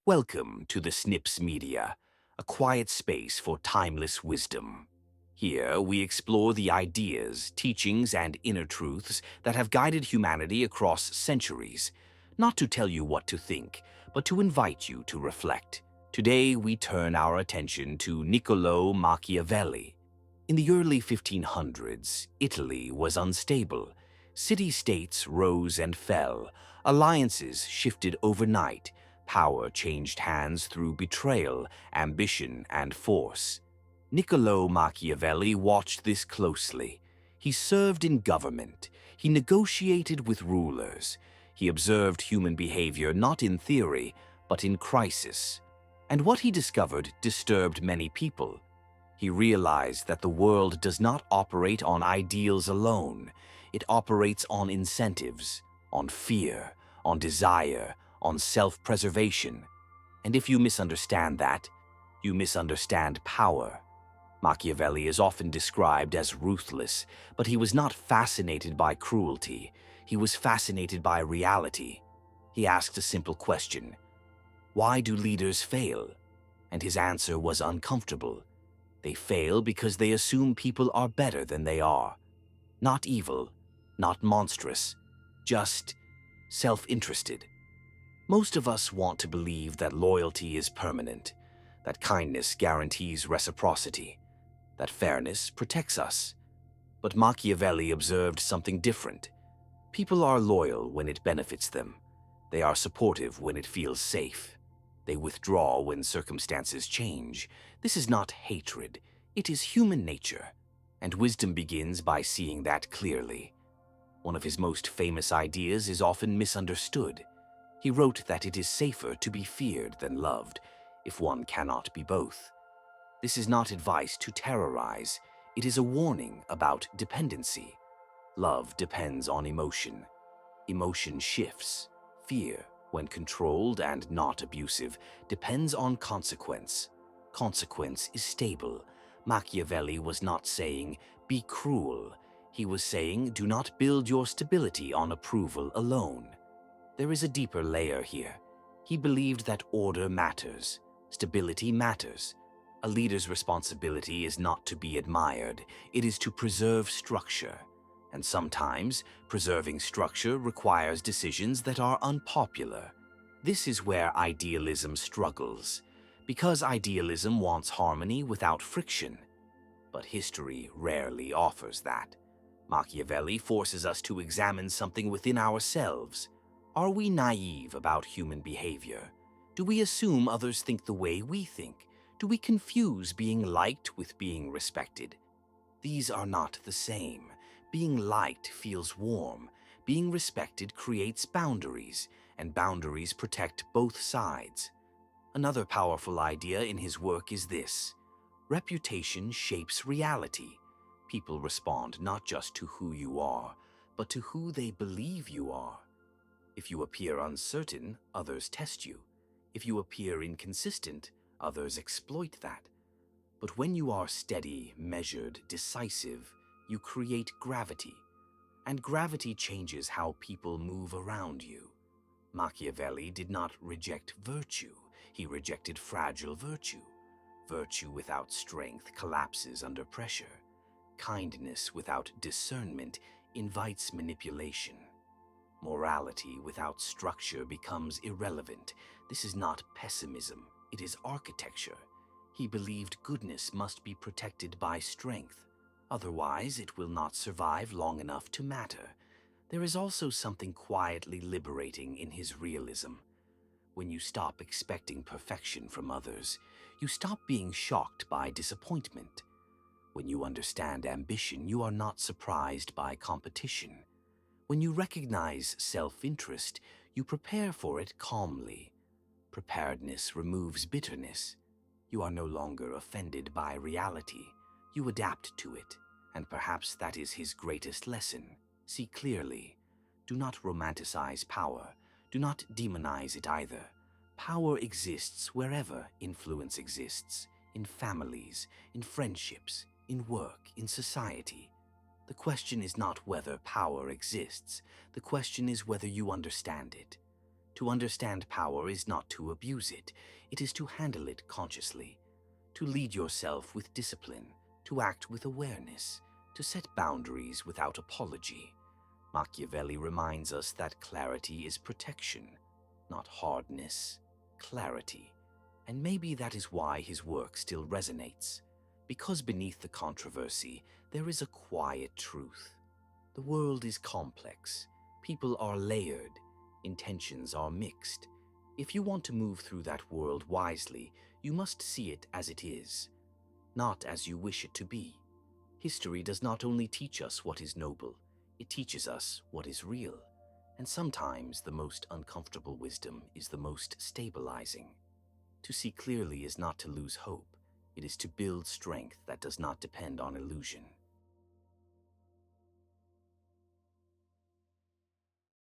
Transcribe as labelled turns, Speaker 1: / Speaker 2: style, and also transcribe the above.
Speaker 1: Welcome to the Snips Media, a quiet space for timeless wisdom. Here we explore the ideas, teachings, and inner truths that have guided humanity across centuries, not to tell you what to think, but to invite you to reflect. Today we turn our attention to Niccolò Machiavelli. In the early 1500s, Italy was unstable. City-states rose and fell, alliances shifted overnight, power changed hands through betrayal, ambition, and force. Niccolò Machiavelli watched this closely. He served in government. He negotiated with rulers. He observed human behavior not in theory, but in crisis. And what he discovered disturbed many people. He realized that the world does not operate on ideals alone. It operates on incentives, on fear, on desire, on self-preservation. And if you misunderstand that, you misunderstand power. Machiavelli is often described as ruthless, but he was not fascinated by cruelty. He was fascinated by reality. He asked a simple question: why do leaders fail? And his answer was uncomfortable. They fail because they assume people are better than they are. Not evil, not monstrous, just self-interested. Most of us want to believe that loyalty is permanent, that kindness guarantees reciprocity, that fairness protects us. But Machiavelli observed something different. People are loyal when it benefits them. They are supportive when it feels safe. They withdraw when circumstances change. This is not hatred. It is human nature. And wisdom begins by seeing that clearly. One of his most famous ideas is often misunderstood. He wrote that it is safer to be feared than loved, if one cannot be both. This is not advice to terrorize. It is a warning about dependency. Love depends on emotion. Emotion shifts. Fear, when controlled and not abusive, depends on consequence. Consequence is stable. Machiavelli was not saying, be cruel. He was saying, do not build your stability on approval alone. There is a deeper layer here. He believed that order matters. Stability matters. A leader's responsibility is not to be admired. It is to preserve structure. And sometimes, preserving structure requires decisions that are unpopular. This is where idealism struggles, because idealism wants harmony without friction. But history rarely offers that. Machiavelli forces us to examine something within ourselves. Are we naive about human behavior? Do we assume others think the way we think? Do we confuse being liked with being respected? These are not the same. Being liked feels warm. Being respected creates boundaries, and boundaries protect both sides. Another powerful idea in his work is this: reputation shapes reality. People respond not just to who you are, but to who they believe you are. If you appear uncertain, others test you. If you appear inconsistent, others exploit that. But when you are steady, measured, decisive, you create gravity. And gravity changes how people move around you. Machiavelli did not reject virtue. He rejected fragile virtue. Virtue without strength collapses under pressure. Kindness without discernment invites manipulation. Morality without structure becomes irrelevant. This is not pessimism, it is architecture. He believed goodness must be protected by strength. Otherwise, it will not survive long enough to matter. There is also something quietly liberating in his realism. When you stop expecting perfection from others, you stop being shocked by disappointment. When you understand ambition, you are not surprised by competition. When you recognize self-interest, you prepare for it calmly. Preparedness removes bitterness. You are no longer offended by reality. You adapt to it, and perhaps that is his greatest lesson. See clearly. Do not romanticize power. Do not demonize it either. Power exists wherever influence exists, in families, in friendships, in work, in society. The question is not whether power exists. The question is whether you understand it. To understand power is not to abuse it, it is to handle it consciously, to lead yourself with discipline, to act with awareness, to set boundaries without apology. Machiavelli reminds us that clarity is protection, not hardness, clarity. And maybe that is why his work still resonates, because beneath the controversy, there is a quiet truth. The world is complex, people are layered, intentions are mixed. If you want to move through that world wisely, you must see it as it is, not as you wish it to be. History does not only teach us what is noble, it teaches us what is real. And sometimes the most uncomfortable wisdom is the most stabilizing. To see clearly is not to lose hope, it is to build strength that does not depend on illusion.